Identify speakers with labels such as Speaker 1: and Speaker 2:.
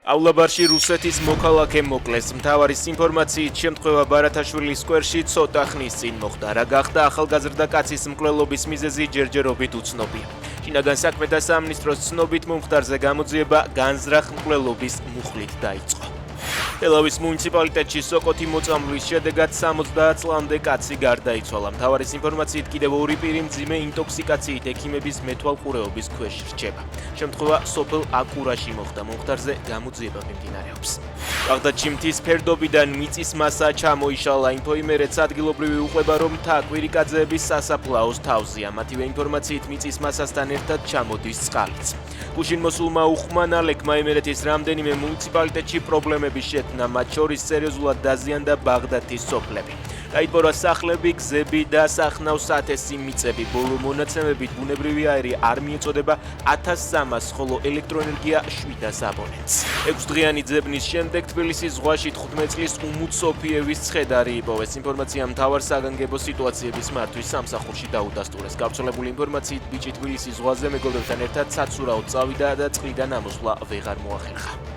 Speaker 1: Aulabārში რუსეთის მოქალაქე მოკლეს. მთავარის ინფორმაციით შემთხვევა ბარათაშვილის სკვერში ცოტა ხნის წინ მოხდა. რა გახდა ახალგაზრდა კაცის მკვლელობის მიზეზი ჯერჯერობით უცნობია. შინაგან საქმეთა სამინისტროს ცნობით მომხდარზე გამოძიება განზრახ მკვლელობის მუხლით დაიწყო. ელავის მუნიციპალიტეტში სოკოთი მოწამვლის შედეგად 70 წლამდე კაცი გარდაიცვალა. მთავარის ინფორმაციით კიდევ ორი პირი მძიმე ინტოქსიკაციით ექიმების მეთვალყურეობის ქვეშ რჩება. შემთხვევა სოფელ აკურაში მოხდა. მომხდარზე გამოძიება მიმდინარეობს. ბაღდადში მთის ფერდობიდან მიწის მასა ჩამოიშალა. ინფო იმერეთს ადგილობრივი უყვება, რომ მთა კვირიკაძეების სასაფლაოს თავზეა. მათივე ინფორმაციით მიწის მასასთან ერთად ჩამოდის წყალიც. გუშინ მოსულმა უხმან ალეკმა იმერეთის რამდენიმე მუნიციპალიტეტში პრობლემები შექმნა, მათ შორის სერიოზულად დაზიანდა ბაღდათის სოფლები. გაიპარა სახლები, გზები და სახნავს ათასი მიწები. ბოლო მონაცემებით ბუნებრივი აირი არ მიეწოდება 1300, ხოლო ელექტროენერგია 700 აბონენტს. 6 დღიანი ძებნის შემდეგ თბილისის ზღვაში 15 წლის უმუც სოფიევის ცხედარი იპოვეს. ინფორმაცია მთავარ საგანგებო სიტუაციების მართვის სამსახურში დაუდასტურეს. გავრცელებული ინფორმაციით ბიჭი თბილისის ზღვაზე მეგობრებთან ერთად საცურაოდ წავიდა და წყლიდან ამოსვლა ვეღარ მოახერხა.